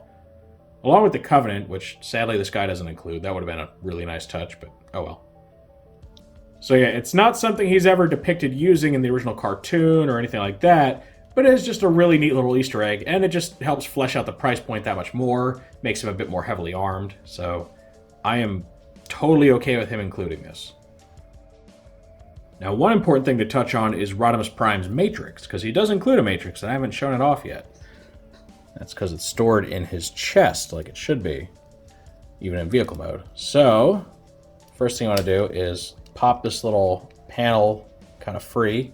S3: along with the Covenant, which sadly this guy doesn't include. That would have been a really nice touch, but oh well. So yeah, it's not something he's ever depicted using in the original cartoon or anything like that, but it's just a really neat little Easter egg, and it just helps flesh out the price point that much more, makes him a bit more heavily armed, so I am totally okay with him including this. Now, one important thing to touch on is Rodimus Prime's Matrix, because he does include a Matrix, and I haven't shown it off yet. That's because it's stored in his chest, like it should be, even in vehicle mode. So, first thing you want to do is pop this little panel kind of free,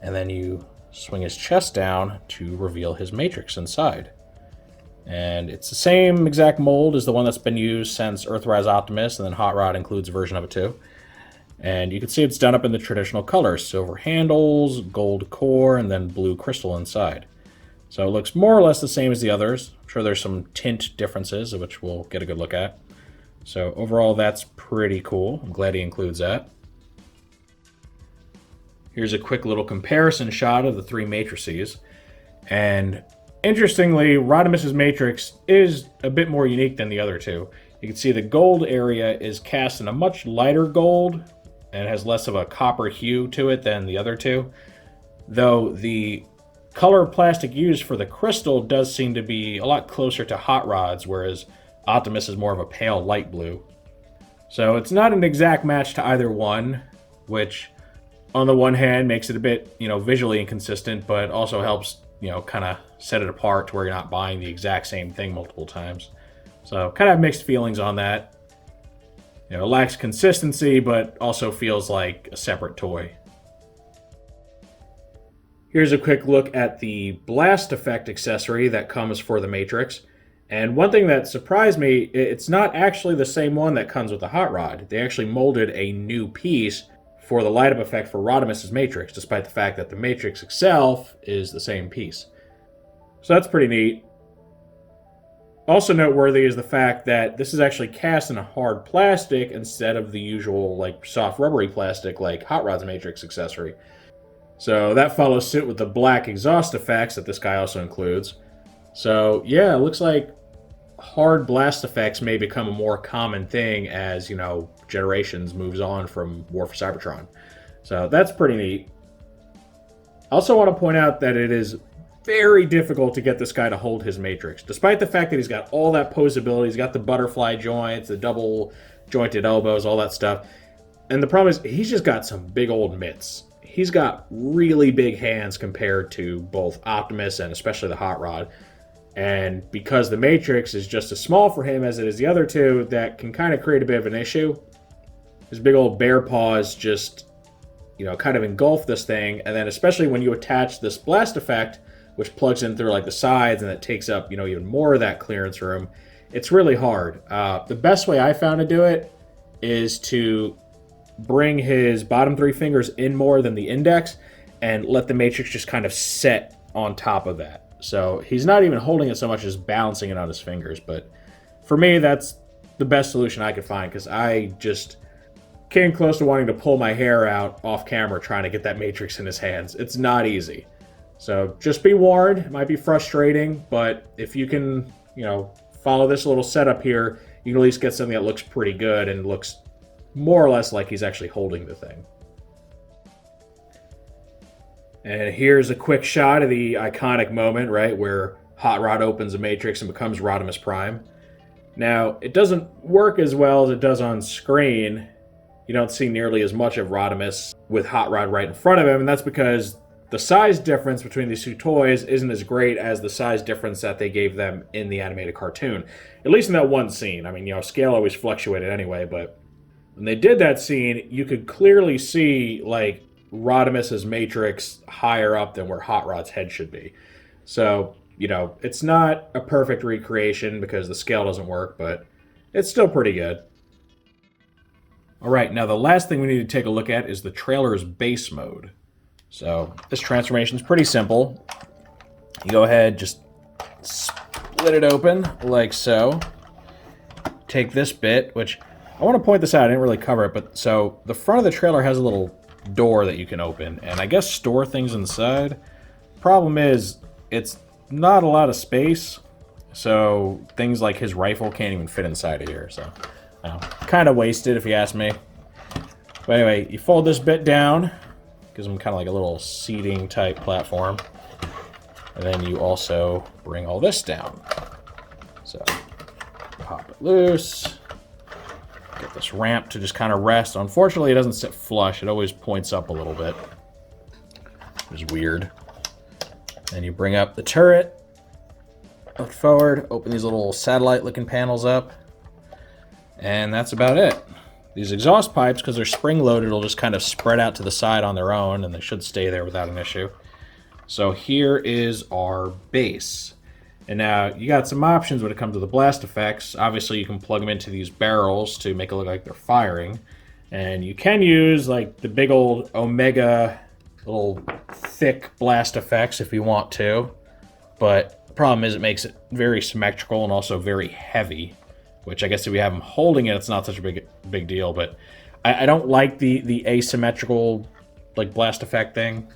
S3: and then you swing his chest down to reveal his Matrix inside. And it's the same exact mold as the one that's been used since Earthrise Optimus, and then Hot Rod includes a version of it too. And you can see it's done up in the traditional colors: silver handles, gold core, and then blue crystal inside. So it looks more or less the same as the others. I'm sure there's some tint differences, which we'll get a good look at. So overall, that's pretty cool. I'm glad he includes that. Here's a quick little comparison shot of the three matrices. And interestingly, Rodimus's Matrix is a bit more unique than the other two. You can see the gold area is cast in a much lighter gold, and has less of a copper hue to it than the other two. Though the color of plastic used for the crystal does seem to be a lot closer to Hot Rod's, whereas Optimus is more of a pale light blue. So it's not an exact match to either one, which on the one hand makes it a bit, you know, visually inconsistent, but also helps, you know, kind of set it apart to where you're not buying the exact same thing multiple times. So kind of mixed feelings on that. You know, it lacks consistency, but also feels like a separate toy. Here's a quick look at the blast effect accessory that comes for the Matrix. And one thing that surprised me, it's not actually the same one that comes with the Hot Rod. They actually molded a new piece for the light-up effect for Rodimus' Matrix, despite the fact that the Matrix itself is the same piece. So that's pretty neat. Also noteworthy is the fact that this is actually cast in a hard plastic instead of the usual like soft rubbery plastic like Hot Rod's Matrix accessory. So that follows suit with the black exhaust effects that this guy also includes. So yeah, it looks like hard blast effects may become a more common thing as, you know, generations moves on from War for Cybertron. So that's pretty neat. I also want to point out that it is very difficult to get this guy to hold his Matrix. Despite the fact that he's got all that posability, he's got the butterfly joints, the double jointed elbows, all that stuff. And the problem is, he's just got some big old mitts. He's got really big hands compared to both Optimus and especially the Hot Rod. And because the Matrix is just as small for him as it is the other two, that can kind of create a bit of an issue. His big old bear paws just, you know, kind of engulf this thing. And then especially when you attach this blast effect, which plugs in through like the sides and that takes up, you know, even more of that clearance room, it's really hard. The best way I found to do it is to bring his bottom three fingers in more than the index and let the Matrix just kind of set on top of that. So he's not even holding it so much as balancing it on his fingers. But for me, that's the best solution I could find, because I just came close to wanting to pull my hair out off camera trying to get that Matrix in his hands. It's not easy. So just be warned, it might be frustrating, but if you can, you know, follow this little setup here, you can at least get something that looks pretty good and looks more or less like he's actually holding the thing. And here's a quick shot of the iconic moment, right, where Hot Rod opens the Matrix and becomes Rodimus Prime. Now, it doesn't work as well as it does on screen. You don't see nearly as much of Rodimus with Hot Rod right in front of him, and that's because the size difference between these two toys isn't as great as the size difference that they gave them in the animated cartoon. At least in that one scene. I mean, you know, scale always fluctuated anyway, but when they did that scene, you could clearly see, like, Rodimus's Matrix higher up than where Hot Rod's head should be. So, you know, it's not a perfect recreation because the scale doesn't work, but it's still pretty good. Alright, now the last thing we need to take a look at is the trailer's base mode. So this transformation is pretty simple. You go ahead, just split it open like so. Take this bit, which I want to point this out, I didn't really cover it, but so the front of the trailer has a little door that you can open and I guess store things inside. Problem is, it's not a lot of space, so things like his rifle can't even fit inside of here, so kind of wasted if you ask me. But anyway, you fold this bit down, gives them kind of like a little seating type platform. And then you also bring all this down. So, pop it loose. Get this ramp to just kind of rest. Unfortunately, it doesn't sit flush. It always points up a little bit, which is weird. Then you bring up the turret, look forward, open these little satellite-looking panels up, and that's about it. These exhaust pipes, because they're spring-loaded, will just kind of spread out to the side on their own, and they should stay there without an issue. So here is our base. And now, you got some options when it comes to the blast effects. Obviously, you can plug them into these barrels to make it look like they're firing. And you can use, like, the big old Omega little thick blast effects if you want to. But the problem is it makes it very symmetrical and also very heavy. Which I guess if we have them holding it, it's not such a big deal. But I don't like the asymmetrical, like, blast effect thing.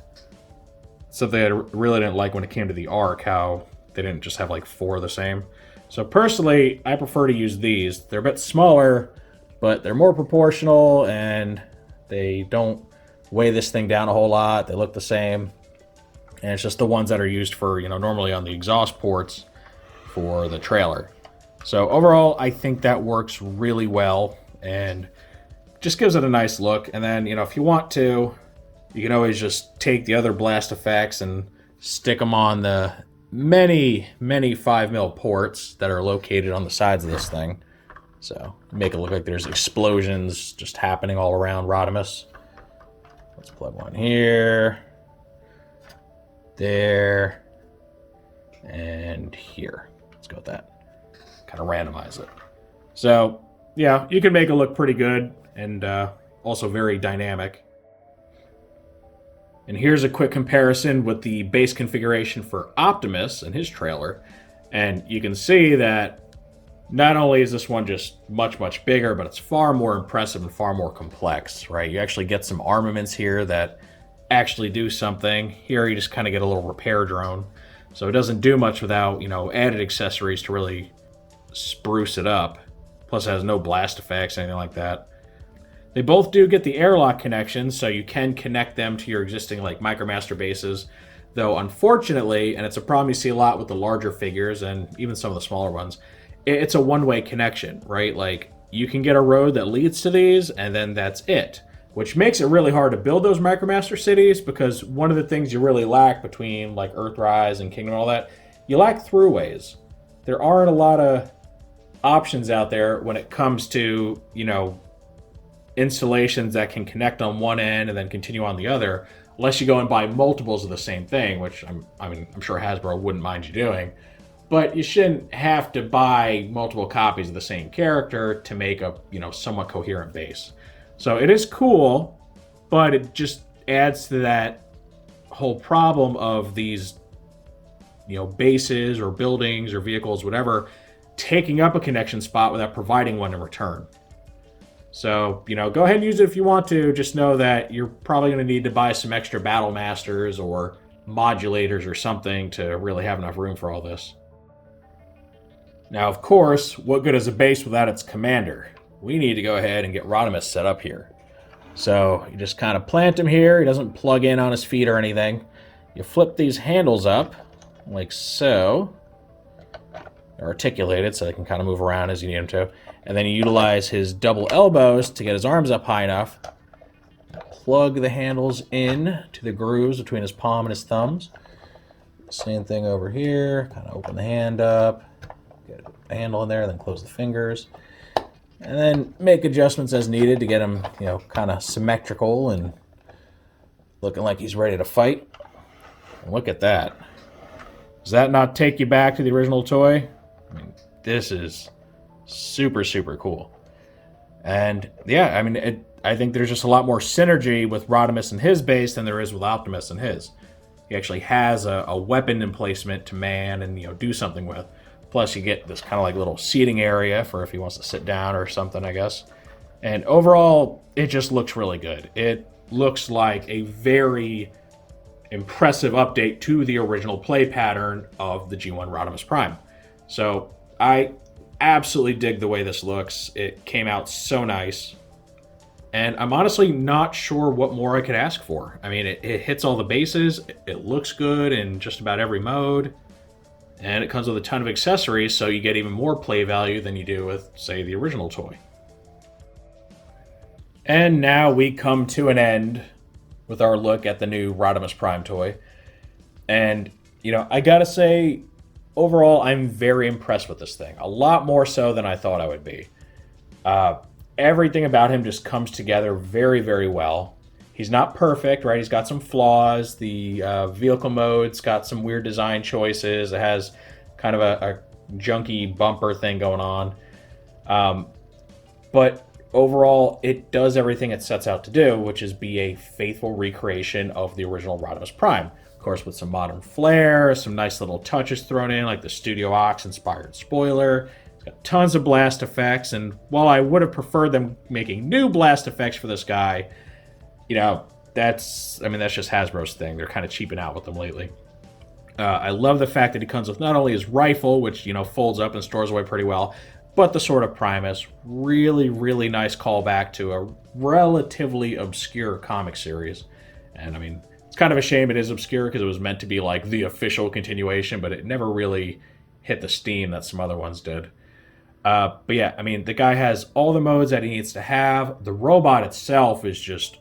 S3: Something I really didn't like when it came to the Arc, how they didn't just have like 4 of the same. So personally, I prefer to use these. They're a bit smaller, but they're more proportional, and they don't weigh this thing down a whole lot. They look the same. And it's just the ones that are used for, you know, normally on the exhaust ports for the trailer. So overall, I think that works really well and just gives it a nice look. And then, you know, if you want to, you can always just take the other blast effects and stick them on the many 5mm ports that are located on the sides of this thing. So make it look like there's explosions just happening all around Rodimus. Let's plug one here, there, and here. Let's go with that. Kind of randomize it. So yeah, you can make it look pretty good and also very dynamic. And here's a quick comparison with the base configuration for Optimus and his trailer. And you can see that not only is this one just much, much bigger, but it's far more impressive and far more complex, right? You actually get some armaments here that actually do something. Here you just kind of get a little repair drone. So it doesn't do much without, you know, added accessories to really spruce it up. Plus it has no blast effects, anything like that. They both do get the airlock connections, so you can connect them to your existing like Micromaster bases. Though unfortunately, and it's a problem you see a lot with the larger figures and even some of the smaller ones, it's a one-way connection, right? Like, you can get a road that leads to these, and then that's it. Which makes it really hard to build those Micromaster cities, because one of the things you really lack between, like, Earthrise and Kingdom and all that, you lack throughways. There aren't a lot of options out there when it comes to, you know, installations that can connect on one end and then continue on the other, unless you go and buy multiples of the same thing, which I'm sure Hasbro wouldn't mind you doing. But you shouldn't have to buy multiple copies of the same character to make a, you know, somewhat coherent base. So it is cool, but it just adds to that whole problem of these, you know, bases or buildings or vehicles, whatever, taking up a connection spot without providing one in return. So, you know, go ahead and use it if you want to. Just know that you're probably going to need to buy some extra Battle Masters or modulators or something to really have enough room for all this. Now, of course, what good is a base without its commander? We need to go ahead and get Rodimus set up here. So you just kind of plant him here. He doesn't plug in on his feet or anything. You flip these handles up like so. They're articulated so they can kind of move around as you need them to. And then you utilize his double elbows to get his arms up high enough. Plug the handles in to the grooves between his palm and his thumbs. Same thing over here. Kind of open the hand up. Get a handle in there, then close the fingers. And then make adjustments as needed to get him, you know, kind of symmetrical and looking like he's ready to fight. And look at that. Does that not take you back to the original toy? I mean, this is super, super cool. And yeah, I mean, I think there's just a lot more synergy with Rodimus and his base than there is with Optimus and his. He actually has a weapon emplacement to man and, you know, do something with. Plus, you get this kind of like little seating area for if he wants to sit down or something, I guess. And overall, it just looks really good. It looks like a very impressive update to the original play pattern of the G1 Rodimus Prime. So I absolutely dig the way this looks. It came out so nice. And I'm honestly not sure what more I could ask for. I mean, it hits all the bases. It looks good in just about every mode. And it comes with a ton of accessories, so you get even more play value than you do with, say, the original toy. And now we come to an end with our look at the new Rodimus Prime toy. And, you know, I gotta say, overall, I'm very impressed with this thing. A lot more so than I thought I would be. Everything about him just comes together very, very well. He's not perfect, right? He's got some flaws. The vehicle mode's got some weird design choices. It has kind of a junky bumper thing going on. But overall, it does everything it sets out to do, which is be a faithful recreation of the original Rodimus Prime. Of course, with some modern flair, some nice little touches thrown in, like the Studio Ox-inspired spoiler. It's got tons of blast effects, and while I would have preferred them making new blast effects for this guy, you know, that's just Hasbro's thing. They're kind of cheaping out with them lately. I love the fact that he comes with not only his rifle, which, you know, folds up and stores away pretty well, but the Sword of Primus. Really, really nice callback to a relatively obscure comic series. And, I mean, it's kind of a shame it is obscure because it was meant to be, like, the official continuation, but it never really hit the steam that some other ones did. But yeah, I mean, the guy has all the modes that he needs to have. The robot itself is just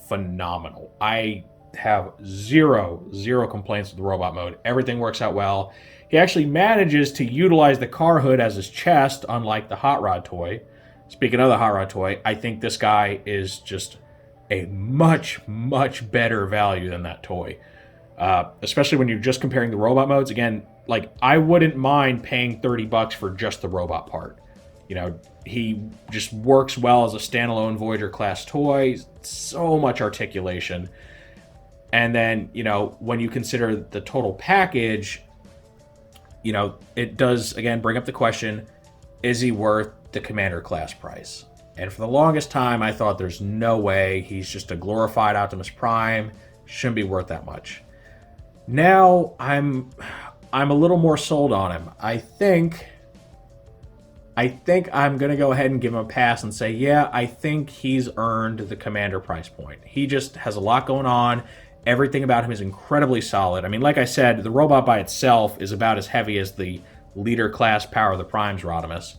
S3: phenomenal. I have zero complaints with the robot mode. Everything works out well. He actually manages to utilize the car hood as his chest, unlike the Hot Rod toy. Speaking of the Hot Rod toy, I think this guy is just a much better value than that toy. Especially when you're just comparing the robot modes. Again, like, I wouldn't mind paying $30 for just the robot part. You know, he just works well as a standalone Voyager class toy. So much articulation. And then, you know, when you consider the total package, you know, it does, again, bring up the question, is he worth the Commander class price? And for the longest time, I thought there's no way. He's just a glorified Optimus Prime. Shouldn't be worth that much. Now, I'm a little more sold on him. I think I'm going to go ahead and give him a pass and say, yeah, I think he's earned the Commander price point. He just has a lot going on. Everything about him is incredibly solid. I mean, like I said, the robot by itself is about as heavy as the leader class Power of the Primes Rodimus.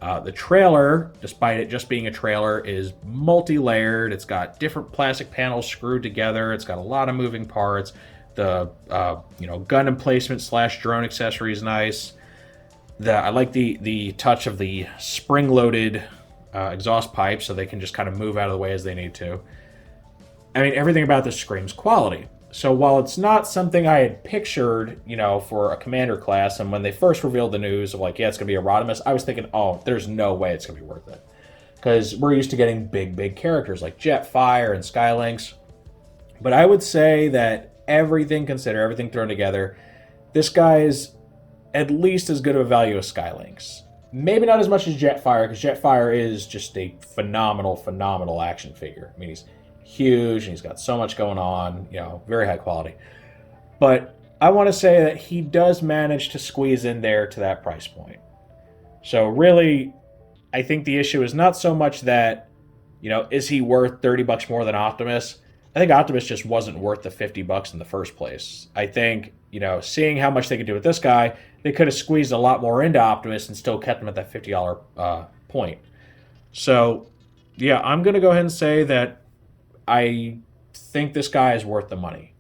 S3: The trailer, despite it just being a trailer, is multi-layered. It's got different plastic panels screwed together. It's got a lot of moving parts. The gun emplacement / drone accessory is nice. I like the touch of the spring-loaded exhaust pipe, so they can just kind of move out of the way as they need to. I mean, everything about this screams quality. So while it's not something I had pictured, you know, for a Commander class, and when they first revealed the news of like, yeah, it's going to be a Rodimus, I was thinking, oh, there's no way it's going to be worth it. Because we're used to getting big characters like Jetfire and Skylynx. But I would say that everything considered, everything thrown together, this guy is at least as good of a value as Skylynx. Maybe not as much as Jetfire, because Jetfire is just a phenomenal action figure. I mean, he's huge and he's got so much going on, you know, very high quality. But I want to say that he does manage to squeeze in there to that price point. So really, I think the issue is not so much that, you know, is he worth $30 more than Optimus? I think Optimus just wasn't worth the $50 in the first place. I think, you know, seeing how much they could do with this guy, they could have squeezed a lot more into Optimus and still kept him at that $50 point. So, yeah, I'm going to go ahead and say that I think this guy is worth the money.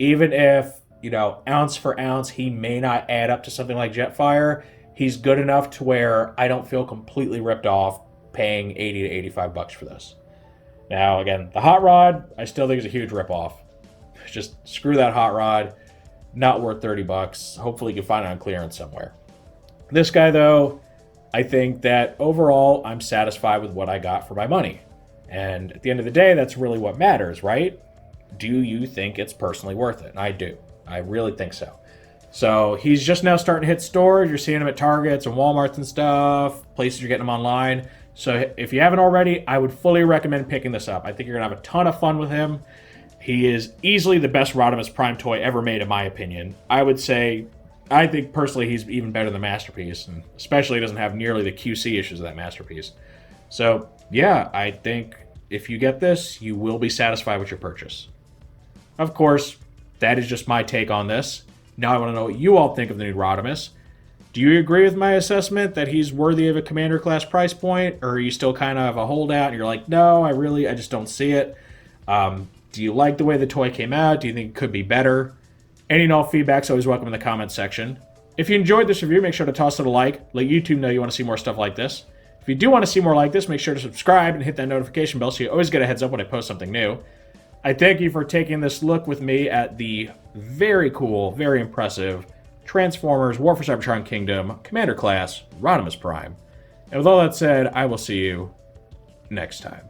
S3: Even if, you know, ounce for ounce, he may not add up to something like Jetfire, he's good enough to where I don't feel completely ripped off paying $80 to $85 for this. Now, again, the Hot Rod, I still think is a huge ripoff. Just screw that Hot Rod. Not worth $30. Hopefully you can find it on clearance somewhere. This guy, though, I think that overall I'm satisfied with what I got for my money. And at the end of the day, that's really what matters, right? Do you think it's personally worth it? And I do. I really think so. So he's just now starting to hit stores. You're seeing him at Targets and Walmarts and stuff. Places you're getting them online. So if you haven't already, I would fully recommend picking this up. I think you're going to have a ton of fun with him. He is easily the best Rodimus Prime toy ever made, in my opinion. I would say, I think personally he's even better than Masterpiece. And especially he doesn't have nearly the QC issues of that Masterpiece. So yeah, I think if you get this, you will be satisfied with your purchase. Of course, that is just my take on this. Now I want to know what you all think of the new Rodimus. Do you agree with my assessment that he's worthy of a Commander class price point? Or are you still kind of a holdout and you're like, no, I just don't see it? Do you like the way the toy came out? Do you think it could be better? Any and all feedback's always welcome in the comments section. If you enjoyed this review, make sure to toss it a like. Let YouTube know you want to see more stuff like this. If you do want to see more like this, make sure to subscribe and hit that notification bell so you always get a heads up when I post something new. I thank you for taking this look with me at the very cool, very impressive Transformers War for Cybertron Kingdom Commander class Rodimus Prime. And with all that said, I will see you next time.